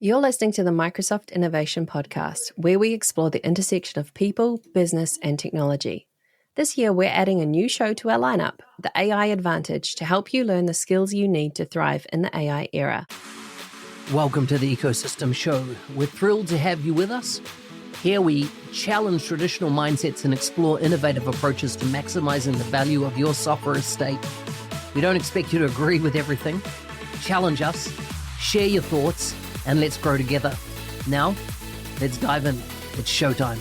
You're listening to the Microsoft Innovation Podcast, where we explore the intersection of people, business, and technology. This year, we're adding a new show to our lineup, The AI Advantage, to help you learn the skills you need to thrive in the AI era. Welcome to the Ecosystem Show. We're thrilled to have you with us. Here we challenge traditional mindsets and explore innovative approaches to maximizing the value of your software estate. We don't expect you to agree with everything. Challenge us, share your thoughts, and let's grow together. Now, let's dive in. It's showtime.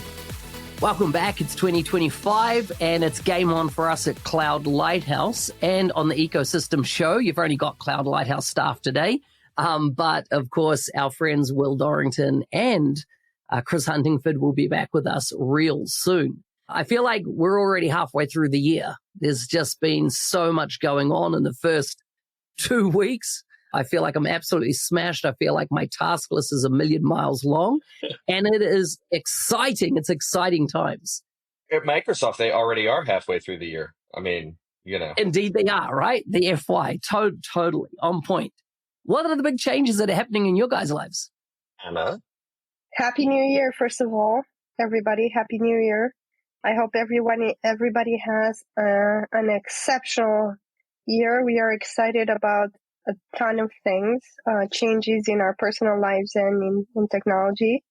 Welcome back. It's 2025, and it's game on for us at Cloud Lighthouse. And on the Ecosystem Show, you've only got Cloud Lighthouse staff today. But, of course, our friends Will Dorrington and Chris Huntingford will be back with us real soon. I feel like we're already halfway through the year. There's just been so much going on in the first 2 weeks. I feel like I'm absolutely smashed. I feel like my task list is 1,000,000 miles long, and it is exciting. It's exciting times. At Microsoft, they already are halfway through the year. I mean, you know. Indeed they are, right? The FY, totally on point. What are the big changes that are happening in your guys' lives? Anna? Happy New Year, first of all. Everybody, Happy New Year. I hope everybody has an exceptional year. We are excited about a ton of things, changes in our personal lives and in technology.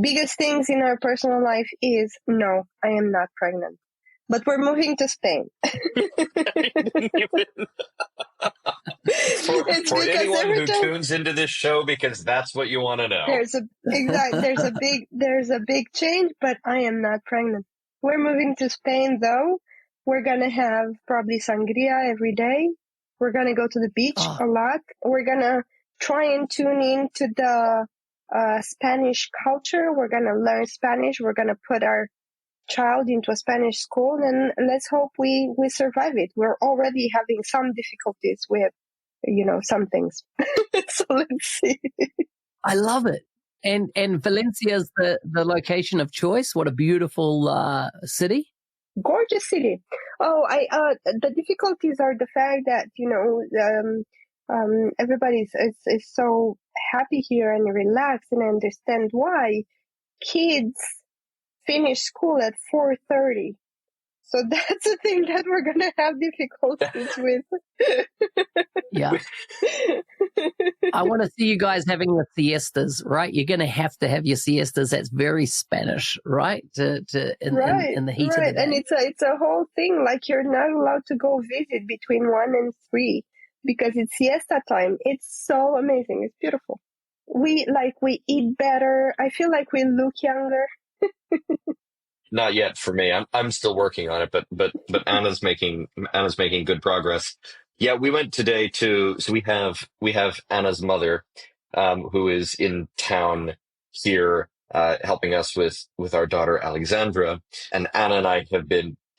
Biggest things in our personal life is, no, I am not pregnant. But we're moving to Spain. For anyone who tunes into this show, because that's what you want to know. There's a big change, but I am not pregnant. We're moving to Spain, though. We're going to have probably sangria every day. We're going to go to the beach a lot. We're going to try and tune into the Spanish culture. We're going to learn Spanish. We're going to put our child into a Spanish school, and let's hope we survive it. We're already having some difficulties with, some things. So let's see. I love it. And Valencia is the location of choice. What a beautiful city. Gorgeous city. The difficulties are the fact that, everybody is so happy here and relaxed, and I understand why. Kids finish school at 4:30. So that's the thing that we're going to have difficulties with. Yeah. I want to see you guys having the siestas, right? You're going to have your siestas. That's very Spanish, right? In the heat of the day. And it's a whole thing. Like, you're not allowed to go visit between 1 and 3 because it's siesta time. It's so amazing. It's beautiful. We eat better. I feel like we look younger. Not yet for me. I'm still working on it, but Anna's making good progress. Yeah, we went today so we have Anna's mother, who is in town here, helping us with our daughter Alexandra, and Anna and I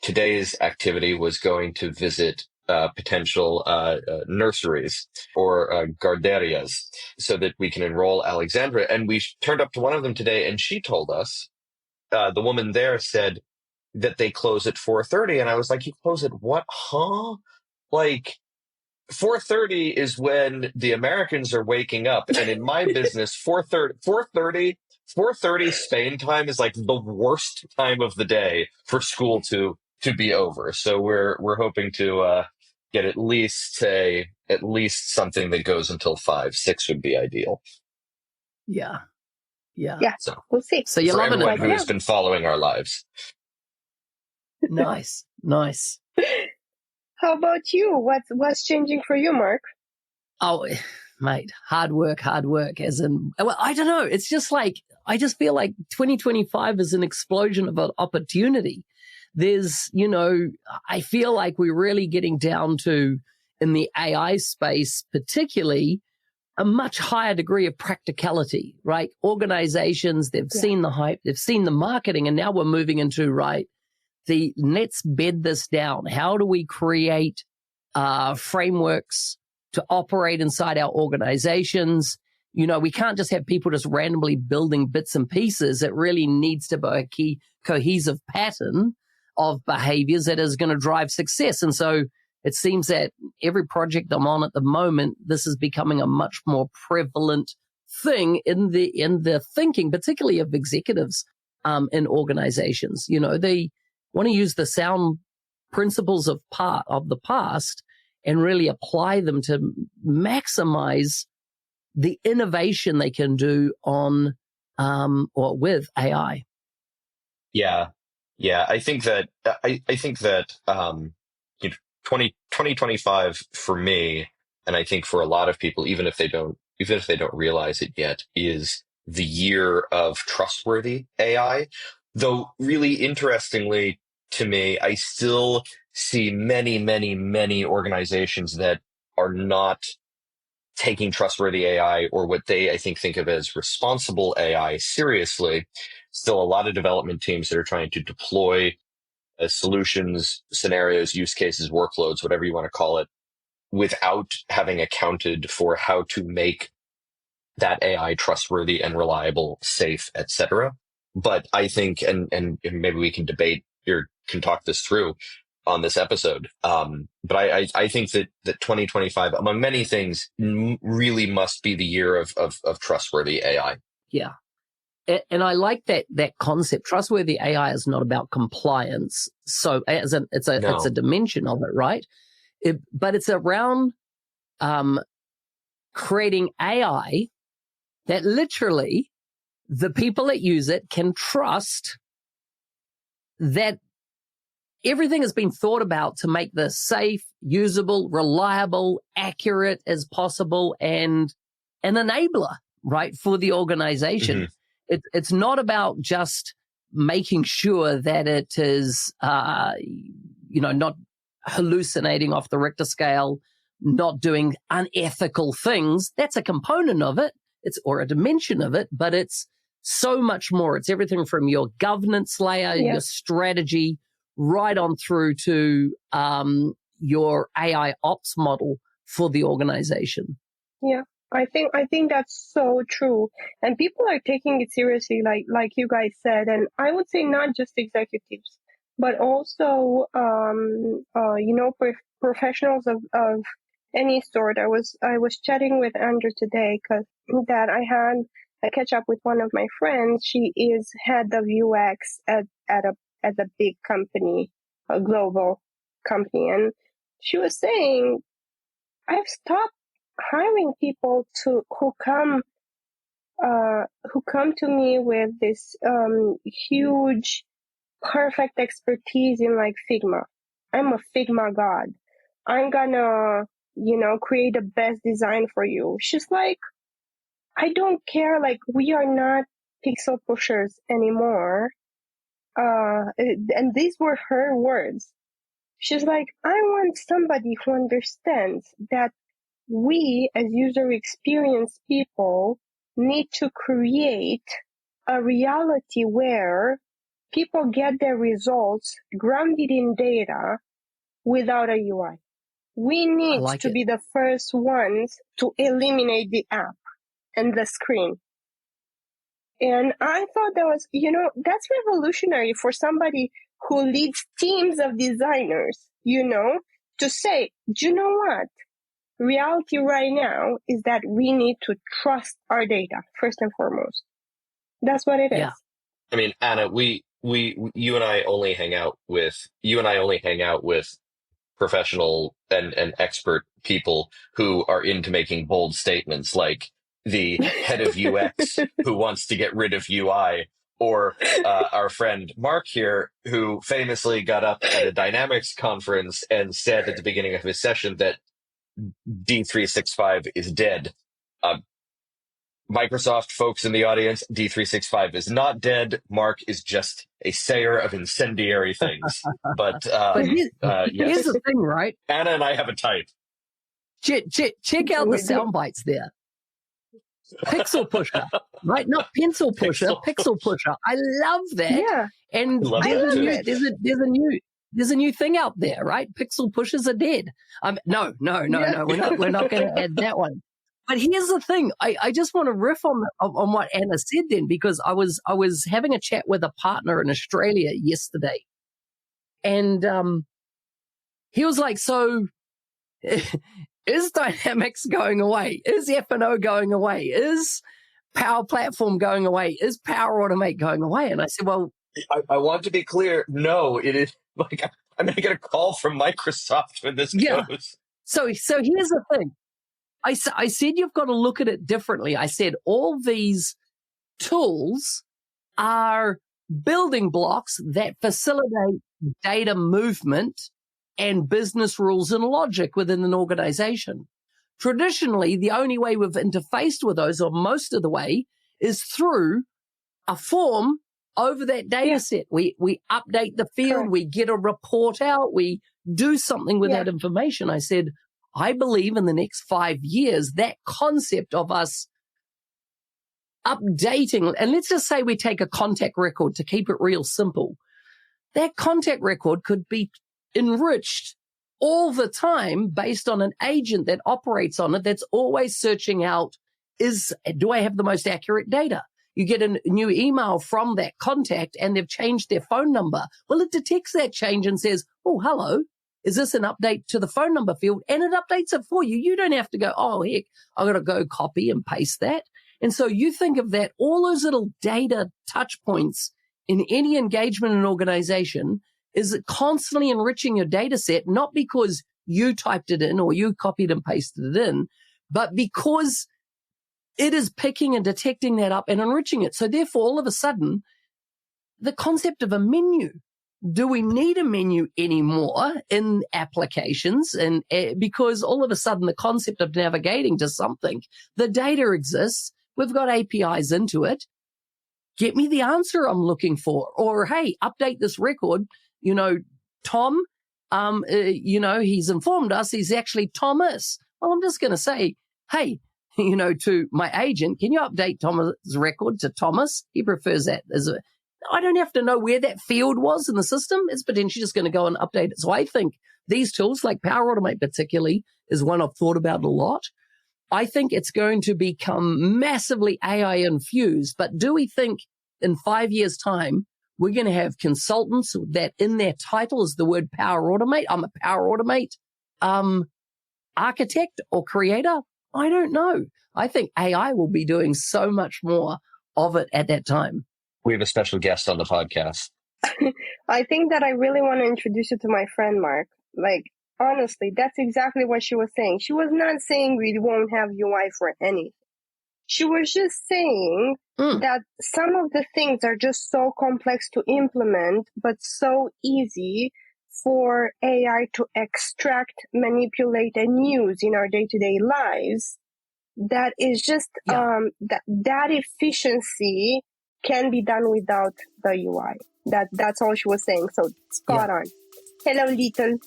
today's activity was going to visit potential nurseries or guarderías so that we can enroll Alexandra. And we turned up to one of them today, and she told us, the woman there said that they close at 4:30, and I was like, "You close at what? Huh?" Like, 4:30 is when the Americans are waking up, and in my business, 4:30 Spain time is like the worst time of the day for school to be over. So we're hoping to get at least something that goes until 5. 6 would be ideal. Yeah. So we'll see. So you're loving everyone it who has been following our lives. Nice. How about you? What's changing for you, Mark? Oh, mate, hard work. As in, well, I don't know. It's just like, I just feel like 2025 is an explosion of an opportunity. There's, I feel like we're really getting down to, in the AI space particularly, a much higher degree of practicality, right? Organizations, they've seen the hype, they've seen the marketing, and now we're moving into, let's bed this down. How do we create frameworks to operate inside our organizations? We can't just have people just randomly building bits and pieces. It really needs to be a key cohesive pattern of behaviors that is going to drive success. And so it seems that every project I'm on at the moment, this is becoming a much more prevalent thing in the thinking, particularly of executives in organizations. You know, they want to use the sound principles of the past and really apply them to maximize the innovation they can do on or with AI. Yeah. I think that 2025 for me, and I think for a lot of people, even if they don't realize it yet, is the year of trustworthy AI. Though really interestingly to me, I still see many, many, many organizations that are not taking trustworthy AI, or what they, I think of as responsible AI, seriously. Still a lot of development teams that are trying to deploy solutions, scenarios, use cases, workloads, whatever you want to call it, without having accounted for how to make that AI trustworthy and reliable, safe, etc. But I think, and maybe we can debate or can talk this through on this episode. But I think that 2025, among many things, really must be the year of trustworthy AI. Yeah. And I like that concept. Trustworthy AI is not about compliance. So it's a dimension of it, right? But it's around creating AI that literally the people that use it can trust that everything has been thought about to make this safe, usable, reliable, accurate as possible, and an enabler, right, for the organization. Mm-hmm. It's not about just making sure that it is, not hallucinating off the Richter scale, not doing unethical things. That's a component of it. Or a dimension of it, but it's so much more. It's everything from your governance layer, your strategy, right on through to your AI ops model for the organization. Yeah, I think that's so true, and people are taking it seriously, like you guys said, and I would say not just executives, but also professionals of any sort. I was chatting with Andrew today because that I had a catch up with one of my friends. She is head of UX at a big company, a global company, and she was saying, I've stopped hiring people who come to me with this huge, perfect expertise in like Figma. I'm a Figma god. I'm gonna create the best design for you. She's like, I don't care. Like, we are not pixel pushers anymore. And these were her words. She's like, I want somebody who understands that we as user experience people need to create a reality where people get their results grounded in data without a UI. We need to be the first ones to eliminate the app and the screen. And I thought that was, that's revolutionary for somebody who leads teams of designers, to say, do you know what? Reality right now is that we need to trust our data first and foremost. That's what it is. I mean, Anna, you and I only hang out with professional and expert people who are into making bold statements, like the head of UX who wants to get rid of UI, or our friend Mark here, who famously got up at a Dynamics conference and said at the beginning of his session that D365 is dead. Microsoft folks in the audience, D365 is not dead. Mark is just a sayer of incendiary things. But here's the thing, right? Anna and I have a type. Check out the sound bites there. Pixel pusher, right? Not pencil pusher, pixel pusher. I love that. Yeah. And there's a new thing out there, right? Pixel pushers are dead. No. We're not going to add that one. But here's the thing. I just want to riff on what Anna said then, because I was having a chat with a partner in Australia yesterday, and he was like, "So, is Dynamics going away? Is F&O going away? Is Power Platform going away? Is Power Automate going away? And I said, well, I want to be clear. No, it is like I'm going to get a call from Microsoft when this yeah. goes. So here's the thing. I said you've got to look at it differently. I said all these tools are building blocks that facilitate data movement and business rules and logic within an organization. Traditionally, the only way we've interfaced with those, or most of the way, is through a form over that data set. We update the field, Correct. we get a report out, we do something with that information. I said, I believe in the next 5 years, that concept of us updating, and let's just say we take a contact record to keep it real simple. That contact record could be enriched all the time based on an agent that operates on it that's always searching out, do I have the most accurate data? You get a new email from that contact and they've changed their phone number. Well, it detects that change and says, oh, hello, is this an update to the phone number field? And it updates it for you. You don't have to go, oh, heck, I've got to go copy and paste that. And so you think of that, all those little data touch points in any engagement in an organization is constantly enriching your data set, not because you typed it in or you copied and pasted it in, but because it is picking and detecting that up and enriching it. So therefore, all of a sudden, the concept of a menu, do we need a menu anymore in applications? And because all of a sudden, the concept of navigating to something, the data exists. We've got APIs into it. Get me the answer I'm looking for. Or, hey, update this record. Tom, he's informed us he's actually Thomas. Well, I'm just going to say, hey, to my agent, can you update Thomas' record to Thomas? He prefers that. I don't have to know where that field was in the system. It's potentially just going to go and update it. So I think these tools, like Power Automate particularly, is one I've thought about a lot. I think it's going to become massively AI infused. But do we think in 5 years' time, we're going to have consultants that in their title is the word Power Automate? I'm a Power Automate architect or creator? I don't know. I think AI will be doing so much more of it at that time. We have a special guest on the podcast. I think that I really want to introduce you to my friend, Mark. Like, honestly, that's exactly what she was saying. She was not saying we won't have UI for anything. She was just saying that some of the things are just so complex to implement, but so easy for AI to extract, manipulate, and use in our day-to-day lives. That is just that efficiency can be done without the UI. That's all she was saying. So spot on. Hello, Little.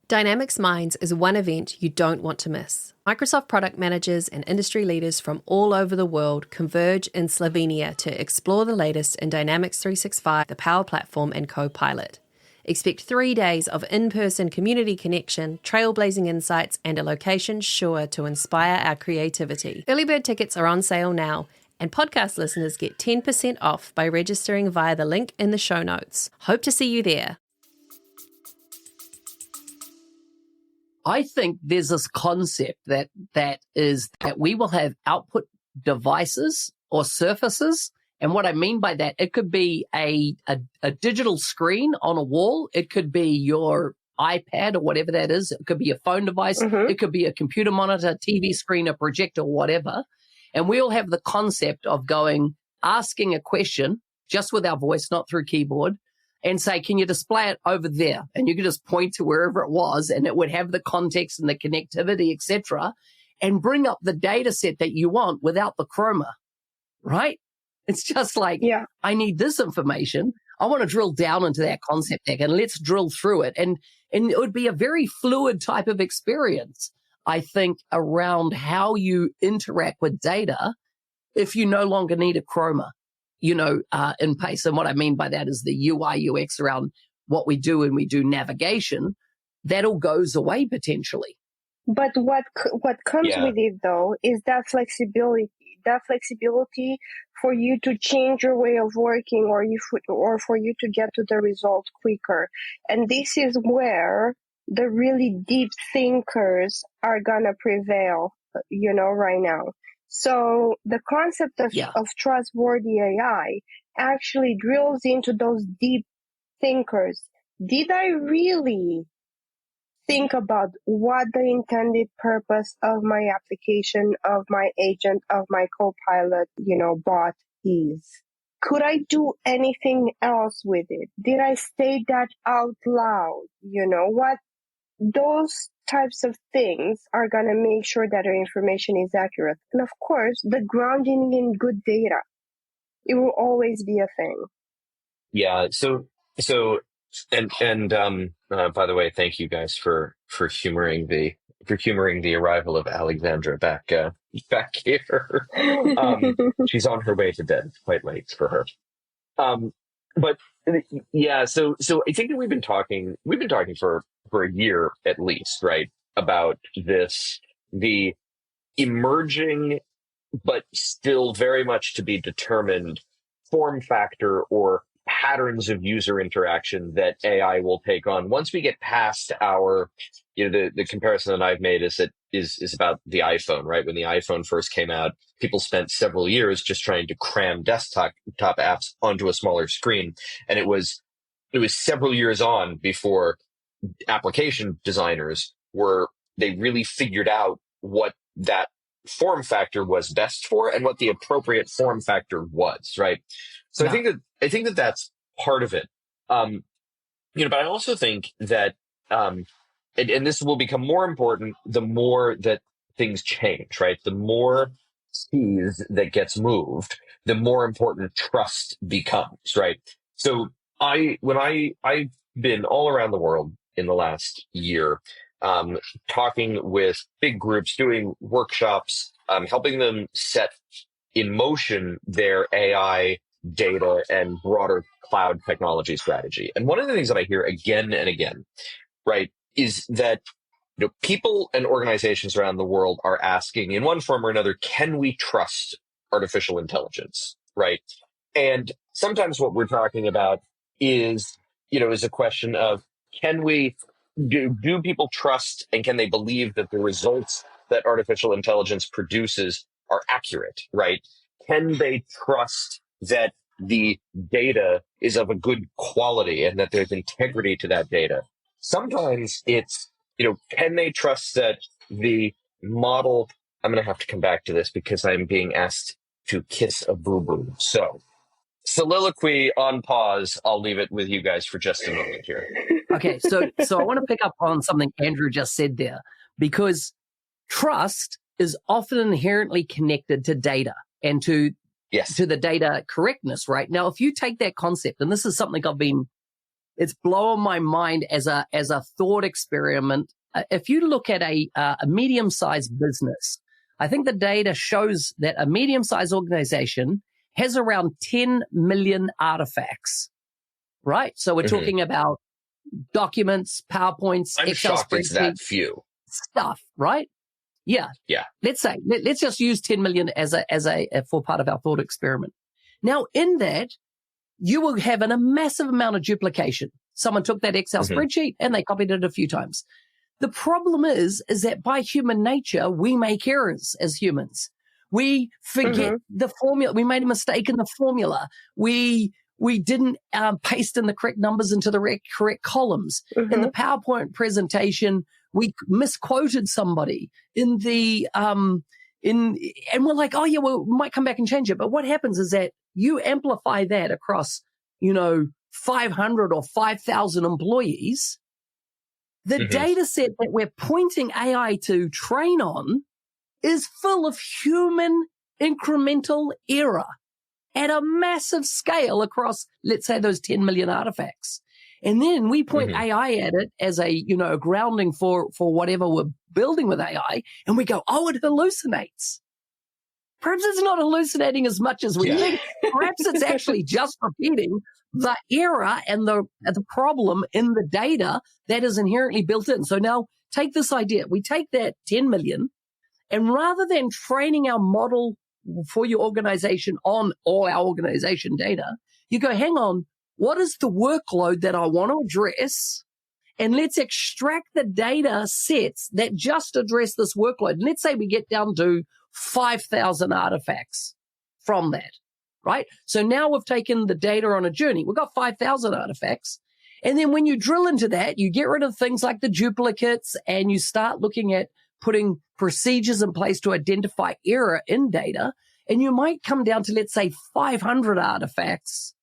Dynamics Minds is one event you don't want to miss. Microsoft product managers and industry leaders from all over the world converge in Slovenia to explore the latest in Dynamics 365, the Power Platform, and Copilot. Expect 3 days of in-person community connection, trailblazing insights, and a location sure to inspire our creativity. Early bird tickets are on sale now, and podcast listeners get 10% off by registering via the link in the show notes. Hope to see you there. I think there's this concept that we will have output devices or surfaces. And what I mean by that, it could be a digital screen on a wall. It could be your iPad or whatever that is. It could be a phone device. Mm-hmm. It could be a computer monitor, TV screen, a projector, whatever. And we'll have the concept of asking a question just with our voice, not through keyboard, and say, can you display it over there? And you could just point to wherever it was, and it would have the context and the connectivity, etc., and bring up the data set that you want without the chroma, right? It's just like, I need this information. I want to drill down into that concept deck, and let's drill through it. And it would be a very fluid type of experience, I think, around how you interact with data if you no longer need a chroma, in pace. And what I mean by that is the UI, UX around what we do when we do navigation. That all goes away potentially. But what comes with it, though, is that flexibility for you to change your way of working or for you to get to the result quicker. And this is where the really deep thinkers are gonna prevail, right now. So the concept of trustworthy AI actually drills into those deep thinkers. Did I really think about what the intended purpose of my application, of my agent, of my co-pilot, bot is? Could I do anything else with it? Did I say that out loud? What those types of things are going to make sure that our information is accurate. And of course, the grounding in good data. It will always be a thing. Yeah. By the way, thank you guys for humoring the arrival of Alexandra back here. She's on her way to bed. It's quite late for her. But yeah, so I think that we've been talking for a year at least, right, about the emerging but still very much to be determined form factor or patterns of user interaction that AI will take on once we get past the comparison that I've made is about the iPhone, right? When the iPhone first came out, people spent several years just trying to cram desktop apps onto a smaller screen. And it was several years on before application designers they really figured out what that form factor was best for and what the appropriate form factor was, right? So I think that that's part of it. But I also think that, and this will become more important the more that things change, right? The more keys that gets moved, the more important trust becomes, right? So I've been all around the world in the last year, talking with big groups, doing workshops, helping them set in motion their AI data and broader cloud technology strategy. And one of the things that I hear again and again, right, is that people and organizations around the world are asking in one form or another, can we trust artificial intelligence, right? And sometimes what we're talking about is a question of, can we do people trust and can they believe that the results that artificial intelligence produces are accurate, right? Can they trust that the data is of a good quality and that there's integrity to that data? Sometimes it's, can they trust that the model, I'm going to have to come back to this because I'm being asked to kiss a boo-boo. So soliloquy on pause. I'll leave it with you guys for just a moment here. Okay, so I want to pick up on something Andrew just said there, because trust is often inherently connected to data and to the data correctness, right? Now, if you take that concept, and this is something it's blowing my mind as a thought experiment. If you look at a medium-sized business, I think the data shows that a medium-sized organization has around 10 million artifacts, right? So we're talking about documents, PowerPoints, I'm Excel shocked it's that few stuff, right? Yeah. Let's say let's just use 10 million as a for part of our thought experiment. Now, in that, you will have a massive amount of duplication. Someone took that Excel spreadsheet and they copied it a few times. The problem is that by human nature, we make errors as humans. We forget the formula. We made a mistake in the formula. We didn't paste in the correct numbers into the correct columns. In the PowerPoint presentation, we misquoted somebody in the and we're like, oh yeah, well, we might come back and change it. But what happens is that you amplify that across, 500 or 5,000 employees. The data set that we're pointing AI to train on is full of human incremental error at a massive scale across, let's say, those 10 million artifacts. And then we point AI at it as a grounding for whatever we're building with AI. And we go, oh, it hallucinates. Perhaps it's not hallucinating as much as we think. Perhaps it's actually just repeating the error and the problem in the data that is inherently built in. So now take this idea. We take that 10 million, and rather than training our model for your organization on all our organization data, you go, hang on, what is the workload that I want to address? and let's extract the data sets that just address this workload. And let's say we get down to 5,000 artifacts from that, right? So now we've taken the data on a journey. We've got 5,000 artifacts. And then when you drill into that, you get rid of things like the duplicates and you start looking at putting procedures in place to identify error in data. And you might come down to, let's say, 500 artifacts.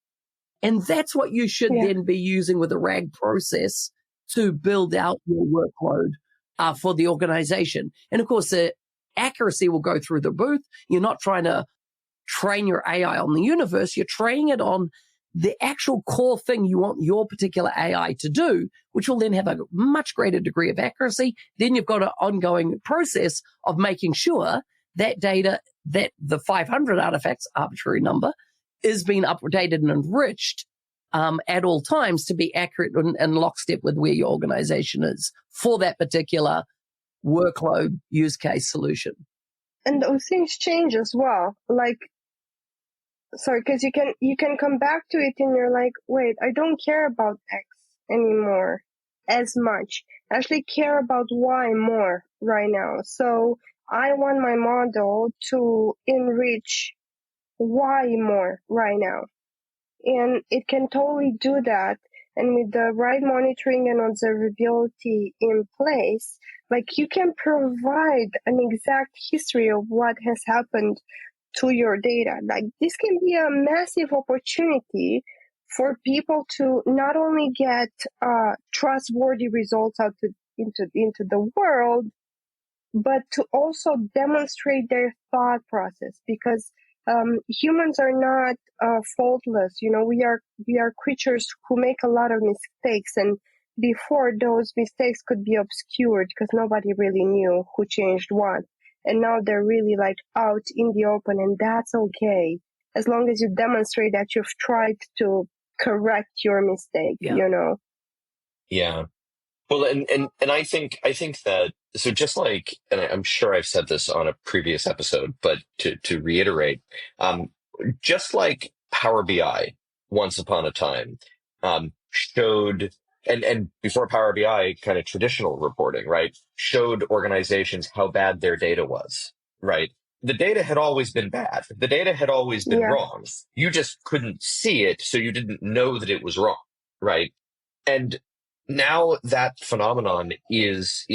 And that's what you should then be using with a RAG process to build out your workload for the organization. And of course, the accuracy will go through the roof. You're not trying to train your AI on the universe. You're training it on the actual core thing you want your particular AI to do, which will then have a much greater degree of accuracy. Then you've got an ongoing process of making sure that data, that the 500 artifacts, arbitrary number, is being updated and enriched at all times to be accurate and lockstep with where your organization is for that particular workload use case solution. And those things change as well. Like, sorry, because you can come back to it and you're like, wait, I don't care about X anymore as much. I actually care about Y more right now. So I want my model to enrich Y more right now. And it can totally do that. And with the right monitoring and observability in place, like you can provide an exact history of what has happened to your data. Like this can be a massive opportunity for people to not only get trustworthy results out into the world, but to also demonstrate their thought process, because humans are not faultless. You know, we are creatures who make a lot of mistakes, and before those mistakes could be obscured because nobody really knew who changed what. And now they're really like out in the open, and that's okay as long as you demonstrate that you've tried to correct your mistake. You know. Yeah. Well, and I think that, so just like, and I'm sure I've said this on a previous episode, but to reiterate, just like Power BI once upon a time showed, and before Power BI, kind of traditional reporting, right, showed organizations how bad their data was, right? The data had always been bad. The data had always been wrong. You just couldn't see it, so you didn't know that it was wrong, right? And now that phenomenon is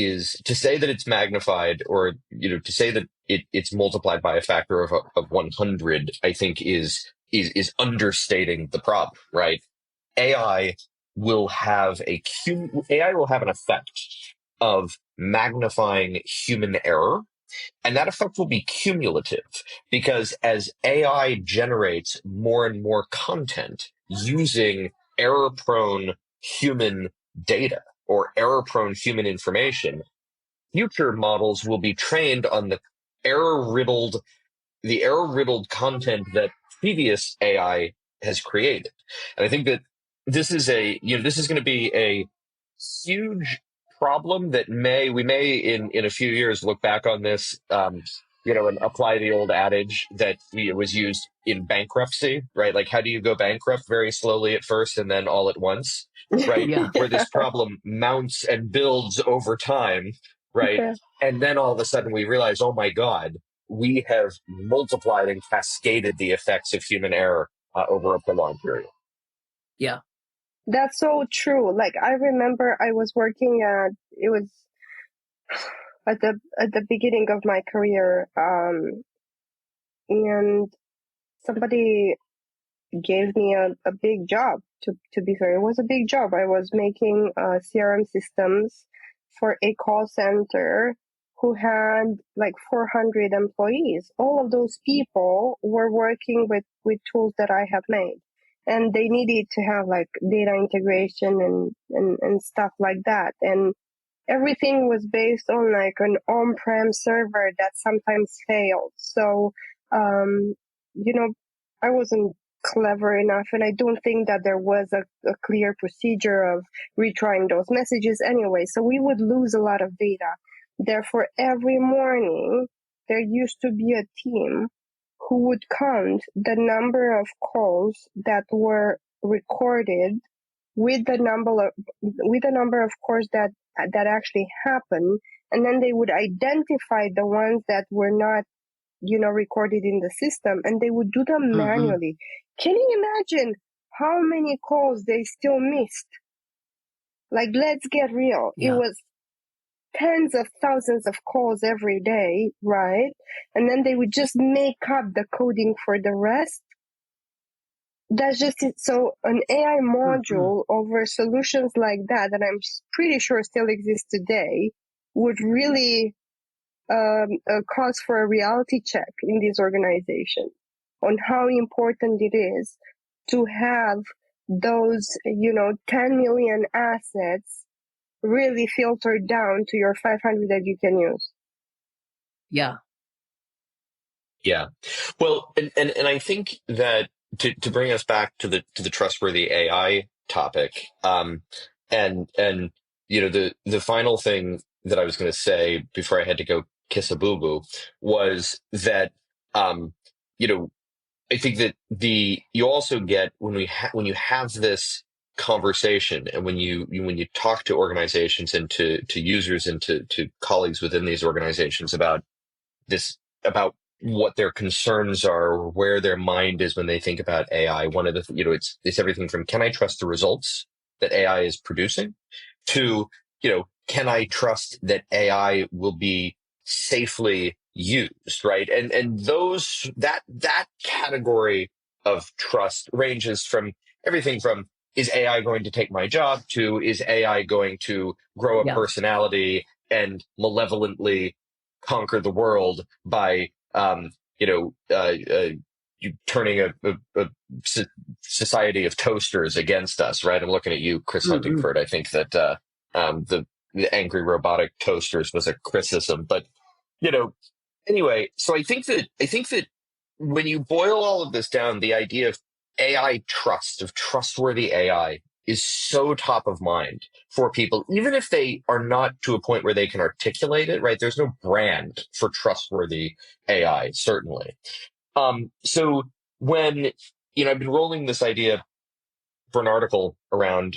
to say that it's magnified, or to say that it's multiplied by a factor of 100, I think is understating the problem, right? AI will have an effect of magnifying human error, and that effect will be cumulative, because as AI generates more and more content using error-prone human data or error-prone human information, future models will be trained on the error-riddled content that previous AI has created. And I think that this is going to be a huge problem that we may in a few years look back on this, and apply the old adage that was used in bankruptcy, right? Like, how do you go bankrupt? Very slowly at first and then all at once, right? Where this problem mounts and builds over time, right? And then all of a sudden we realize, oh my God, we have multiplied and cascaded the effects of human error over a prolonged period. Yeah. That's so true. Like, I remember I was working it was at the beginning of my career, and somebody gave me a big job. To be fair, it was a big job. I was making CRM systems for a call center who had like 400 employees. All of those people were working with tools that I have made. And they needed to have like data integration and stuff like that. And everything was based on like an on-prem server that sometimes failed. So, I wasn't clever enough, and I don't think that there was a clear procedure of retrying those messages anyway. So we would lose a lot of data. Therefore, every morning there used to be a team who would count the number of calls that were recorded with the number of calls that actually happen, and then they would identify the ones that were not, recorded in the system, and they would do them manually. Can you imagine how many calls they still missed? Like, let's get real. Yeah. It was tens of thousands of calls every day, right? And then they would just make up the coding for the rest. That's just it. So an AI module over solutions like that I'm pretty sure still exists today, would really cause for a reality check in these organizations on how important it is to have those, 10 million assets really filtered down to your 500 that you can use. Yeah. Yeah. Well, and I think that to bring us back to the trustworthy AI topic, and the final thing that I was going to say before I had to go kiss a boo boo was that I think that you also get when you have this conversation, and when you talk to organizations and to users and to colleagues within these organizations about what their concerns are, or where their mind is when they think about AI. One of the, it's everything from, can I trust the results that AI is producing, to, can I trust that AI will be safely used, right? And that category of trust ranges from everything from, is AI going to take my job, to, is AI going to grow a personality and malevolently conquer the world by you turning a society of toasters against us, right? I'm looking at you, Chris Huntingford. I think that the angry robotic toasters was a criticism, but anyway. So I think that when you boil all of this down, the idea of AI trust, of trustworthy AI, is so top of mind for people, even if they are not to a point where they can articulate it, right? There's no brand for trustworthy AI, certainly. So when, I've been rolling this idea for an article around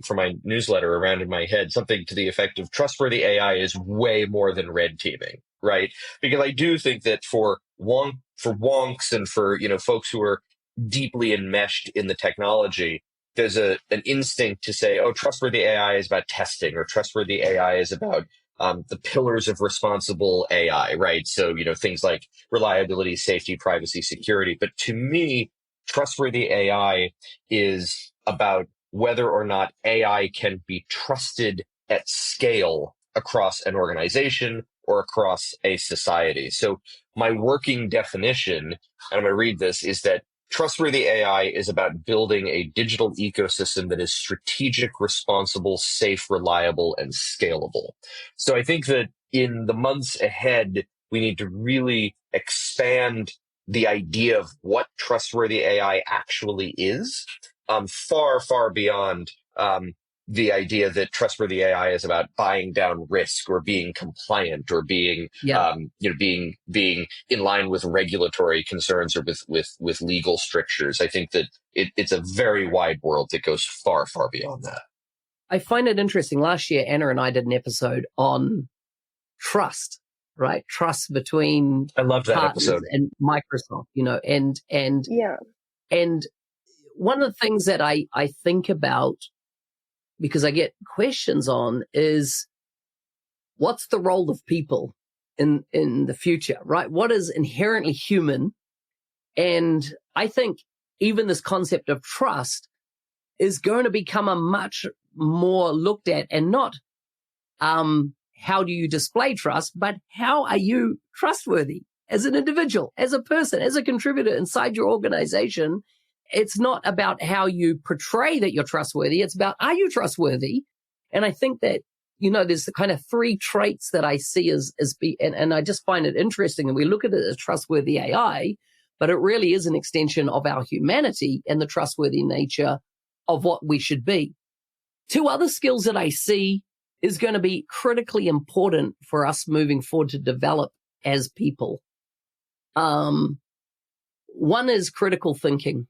for my newsletter around in my head, something to the effect of, trustworthy AI is way more than red teaming, right? Because I do think that for wonks and for, folks who are deeply enmeshed in the technology, there's an instinct to say, oh, trustworthy AI is about testing, or trustworthy AI is about the pillars of responsible AI, right? So, things like reliability, safety, privacy, security. But to me, trustworthy AI is about whether or not AI can be trusted at scale across an organization or across a society. So my working definition, and I'm going to read this, is that trustworthy AI is about building a digital ecosystem that is strategic, responsible, safe, reliable, and scalable. So I think that in the months ahead, we need to really expand the idea of what trustworthy AI actually is, far, far beyond the idea that trustworthy AI is about buying down risk, or being compliant, or being being in line with regulatory concerns, or with legal strictures. I think that it's a very wide world that goes far, far beyond that. I find it interesting. Last year, Anna and I did an episode on trust, right? Trust between I loved that partners episode. and Microsoft, and one of the things that I think about, because I get questions on, is what's the role of people in the future, right? What is inherently human? And I think even this concept of trust is going to become a much more looked at, and not how do you display trust, but how are you trustworthy as an individual, as a person, as a contributor inside your organization. It's not about how you portray that you're trustworthy. It's about, are you trustworthy? And I think that, there's the kind of three traits that I see and I just find it interesting. And we look at it as trustworthy AI, but it really is an extension of our humanity and the trustworthy nature of what we should be. Two other skills that I see is going to be critically important for us moving forward to develop as people. One is critical thinking.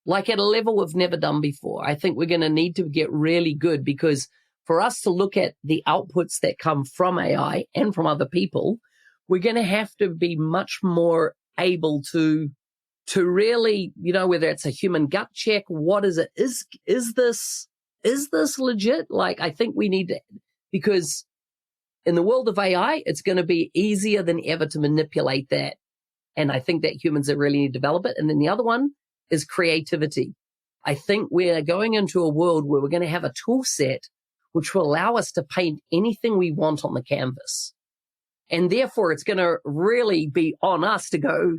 like at a level we've never done before. I think we're going to need to get really good, because for us to look at the outputs that come from AI and from other people, we're going to have to be much more able to really, whether it's a human gut check, what is it? Is this legit? Like, I think we need to, because in the world of AI, it's going to be easier than ever to manipulate that. And I think that humans are really need to develop it. And then the other one is creativity. I think we're going into a world where we're going to have a tool set which will allow us to paint anything we want on the canvas. And therefore, it's going to really be on us to go,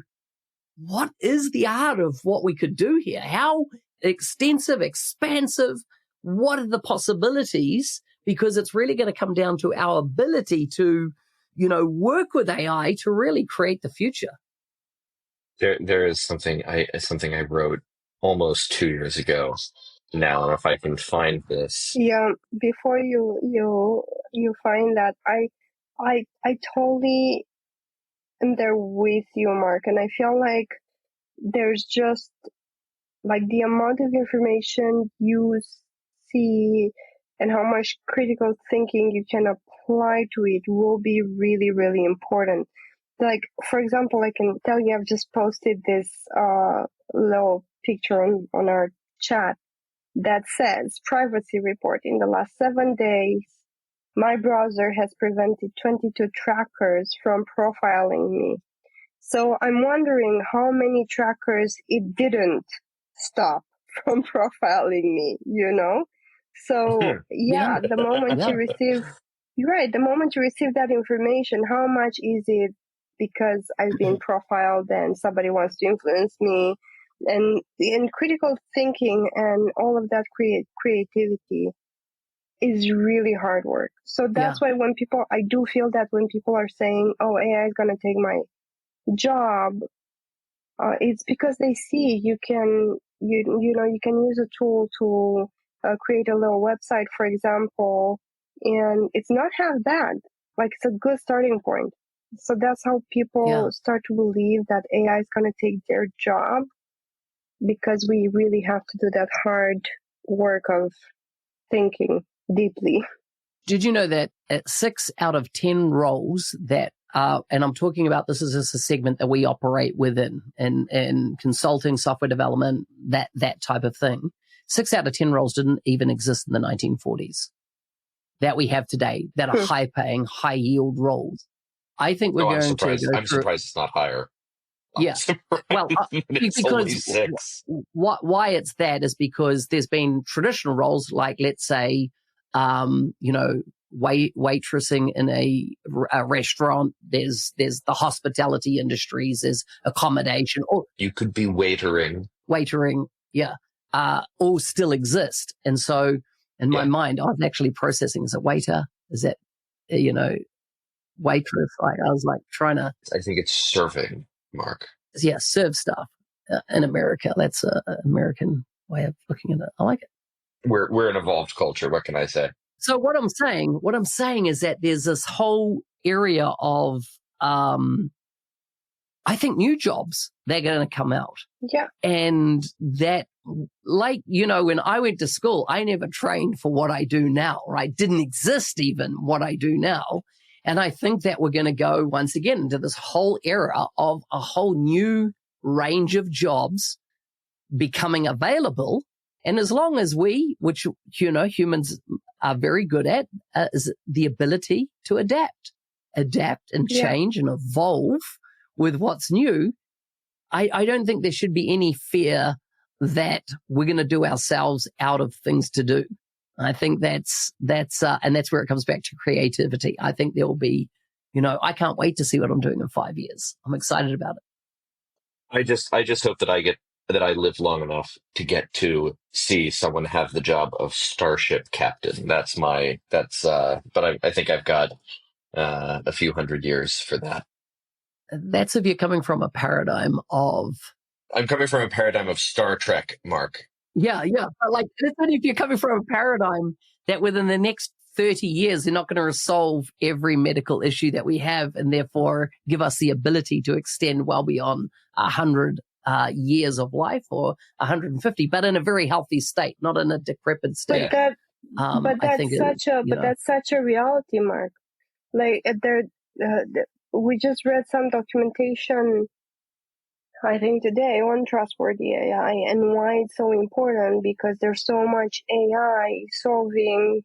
what is the art of what we could do here? How extensive, expansive, what are the possibilities? Because it's really going to come down to our ability to, work with AI to really create the future. There is something I wrote almost 2 years ago now, and if I can find this. Yeah, before you find that, I totally am there with you, Mark, and I feel like there's just like the amount of information you see and how much critical thinking you can apply to it will be really, really important. Like, for example, I can tell you I've just posted this little picture on our chat that says, privacy report, in the last 7 days, my browser has prevented 22 trackers from profiling me. So I'm wondering how many trackers it didn't stop from profiling me, So Yeah. the moment you receive, you're right, the moment you receive that information, how much is it because I've been profiled and somebody wants to influence me? And in critical thinking and all of that creativity is really hard work. So that's why I do feel that when people are saying, oh, AI is going to take my job, it's because they see you can use a tool to create a little website, for example, and it's not half bad. Like, it's a good starting point. So that's how people start to believe that AI is going to take their job, because we really have to do that hard work of thinking deeply. Did you know that at 6 out of 10 roles that and I'm talking about, this is just a segment that we operate within, and consulting, software development, that type of thing. 6 out of 10 roles didn't even exist in the 1940s that we have today, that are high-paying, high-yield roles. I think we're going to. I'm surprised it's not higher. Yeah. Well, it's because only 6. Why it's that is because there's been traditional roles, like, let's say, waitressing in a restaurant. There's the hospitality industries. There's accommodation. Or you could be waitering. Yeah. All still exist. And so in my mind, I was actually processing, is it waiter? Is that, waitress? Like, I was like trying to. I think it's serving, Mark. Yeah, serve stuff in America. That's an American way of looking at it. I like it. We're an evolved culture. What can I say? So what I'm saying is that there's this whole area of, I think, new jobs that are going to come out. Yeah. And that, like, when I went to school, I never trained for what I do now, right? Didn't exist even what I do now. And I think that we're going to go once again into this whole era of a whole new range of jobs becoming available. And as long as we, which, humans are very good at, is the ability to adapt and change and evolve with what's new, I don't think there should be any fear that we're going to do ourselves out of things to do. I think that's and that's where it comes back to creativity. I think there will be, I can't wait to see what I'm doing in 5 years. I'm excited about it. I just hope that I live long enough to get to see someone have the job of starship captain. But I think I've got a few hundred years for that. That's if you're coming from a paradigm of. I'm coming from a paradigm of Star Trek, Mark. Yeah. But like, that's only if you're coming from a paradigm that within the next 30 years, they're not going to solve every medical issue that we have, and therefore give us the ability to extend well beyond 100 years of life, or 150, but in a very healthy state, not in a decrepit state. But that's such a reality, Mark. Like we just read some documentation, I think today, on trustworthy AI and why it's so important, because there's so much AI solving,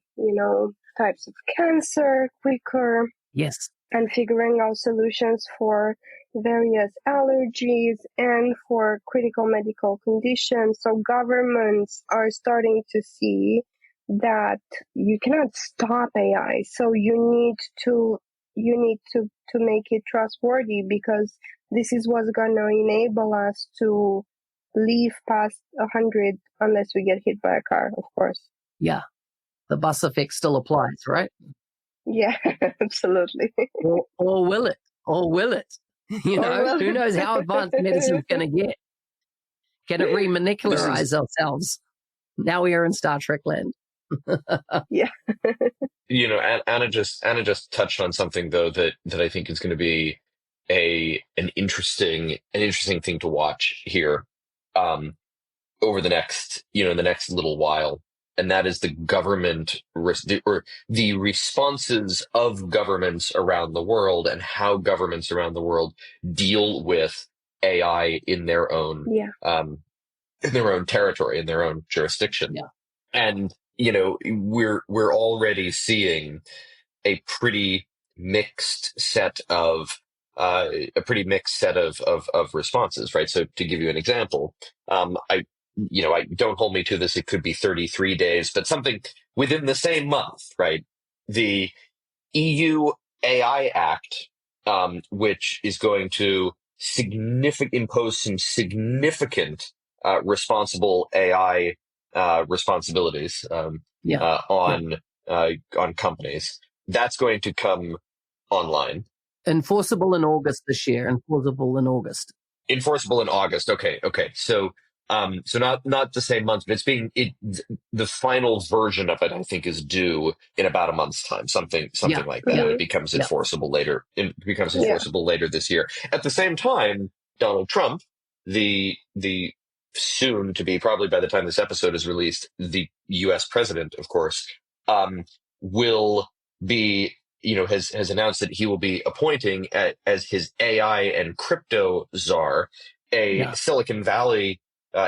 types of cancer quicker. Yes. And figuring out solutions for various allergies and for critical medical conditions. So governments are starting to see that you cannot stop AI. So you need to make it trustworthy, because this is what's going to enable us to live past 100 unless we get hit by a car, of course. Yeah. The bus effect still applies, right? Yeah, absolutely. Or will it? Or will it? Who knows how advanced medicine's going to get? Can it remolecularize ourselves? Now we are in Star Trek land. Yeah. Anna just touched on something though that I think is going to be an interesting thing to watch here over the next little while. And that is the government or the responses of governments around the world, and how governments around the world deal with AI in their own territory, in their own jurisdiction. Yeah. And we're already seeing a pretty mixed set of responses, right? So to give you an example, I don't hold me to this. It could be 33 days, but something within the same month, right? The EU AI Act, which is going to impose some significant responsible AI responsibilities on companies. That's going to come online. Enforceable in August this year. Enforceable in August. Okay. So not the same month, but the final version of it, I think, is due in about a month's time, something like that. It becomes enforceable later. It becomes enforceable later this year. At the same time, Donald Trump, the soon to be, probably by the time this episode is released, the U.S. president, of course, will be, has announced that he will be appointing as his AI and crypto czar a Silicon Valley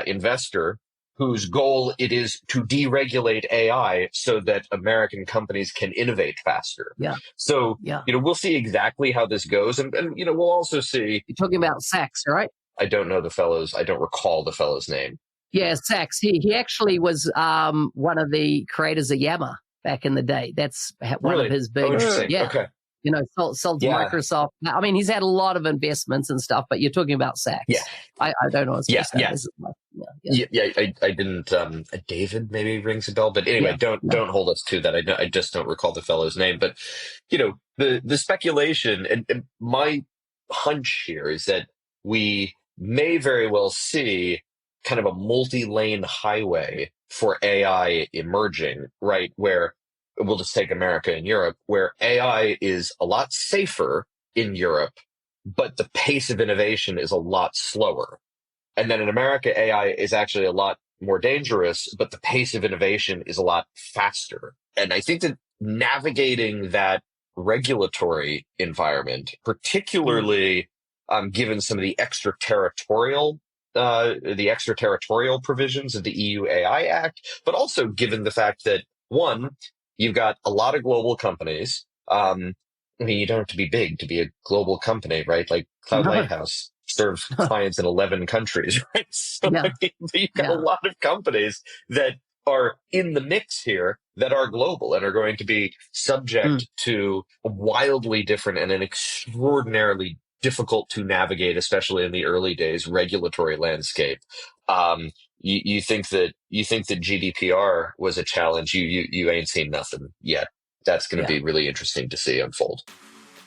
investor whose goal it is to deregulate AI so that American companies can innovate faster. Yeah. So, we'll see exactly how this goes. And we'll also see. You're talking about Sachs, right? I don't recall the fellow's name. Yeah, Sachs. He actually was one of the creators of Yammer back in the day. That's one of his big. Interesting. Yeah. Okay. Sold to Microsoft. I mean, he's had a lot of investments and stuff, but you're talking about Sachs. Yeah. I don't know his first name. I didn't. David maybe rings a bell, but anyway, don't hold us to that. I just don't recall the fellow's name. But the speculation and my hunch here is that we may very well see kind of a multi-lane highway for AI emerging, right? Where we'll just take America and Europe, where AI is a lot safer in Europe, but the pace of innovation is a lot slower. And then in America, AI is actually a lot more dangerous, but the pace of innovation is a lot faster. And I think that navigating that regulatory environment, particularly given some of the extraterritorial provisions of the EU AI Act, but also given the fact that, one, you've got a lot of global companies. You don't have to be big to be a global company, right? Like Cloud Lighthouse serves clients in 11 countries, right? So you've got a lot of companies that are in the mix here that are global and are going to be subject to a wildly different and an extraordinarily difficult to navigate, especially in the early days, regulatory landscape. You think that GDPR was a challenge? You ain't seen nothing yet. That's going to be really interesting to see unfold.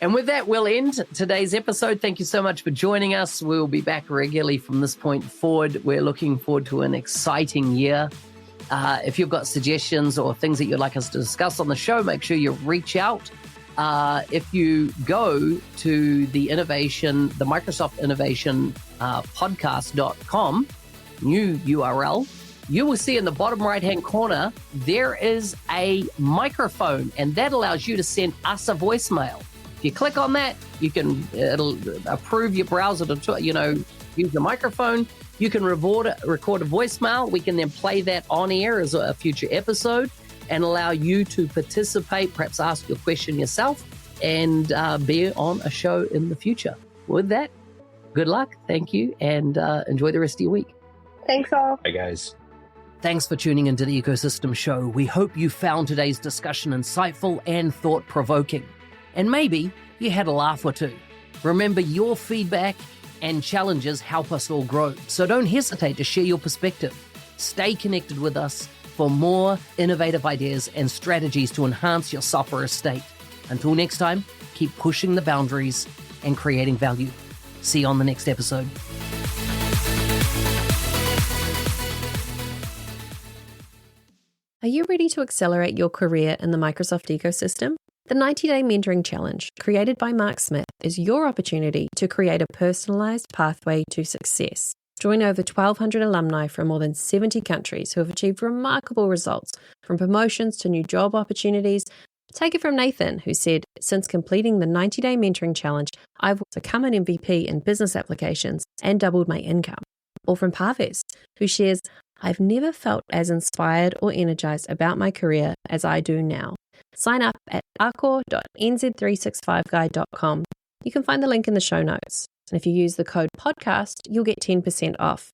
And with that, we'll end today's episode. Thank you so much for joining us. We'll be back regularly from this point forward. We're looking forward to an exciting year. If you've got suggestions or things that you'd like us to discuss on the show, make sure you reach out. if you go to the Microsoft Innovation podcast.com, new URL, you will see in the bottom right-hand corner, there is a microphone, and that allows you to send us a voicemail. If you click on that, it'll approve your browser to, use the microphone. You can record a voicemail. We can then play that on air as a future episode and allow you to participate, perhaps ask your question yourself, and be on a show in the future. With that, good luck, thank you, and enjoy the rest of your week. Thanks all. Bye, guys. Thanks for tuning into the Ecosystem Show. We hope you found today's discussion insightful and thought-provoking. And maybe you had a laugh or two. Remember, your feedback and challenges help us all grow. So don't hesitate to share your perspective. Stay connected with us for more innovative ideas and strategies to enhance your software estate. Until next time, keep pushing the boundaries and creating value. See you on the next episode. Are you ready to accelerate your career in the Microsoft ecosystem? The 90-Day Mentoring Challenge, created by Mark Smith, is your opportunity to create a personalized pathway to success. Join over 1,200 alumni from more than 70 countries who have achieved remarkable results, from promotions to new job opportunities. Take it from Nathan, who said, "Since completing the 90-Day Mentoring Challenge, I've become an MVP in business applications and doubled my income." Or from Parves, who shares, "I've never felt as inspired or energized about my career as I do now." Sign up at arcor.nz365guide.com. You can find the link in the show notes. And if you use the code podcast, you'll get 10% off.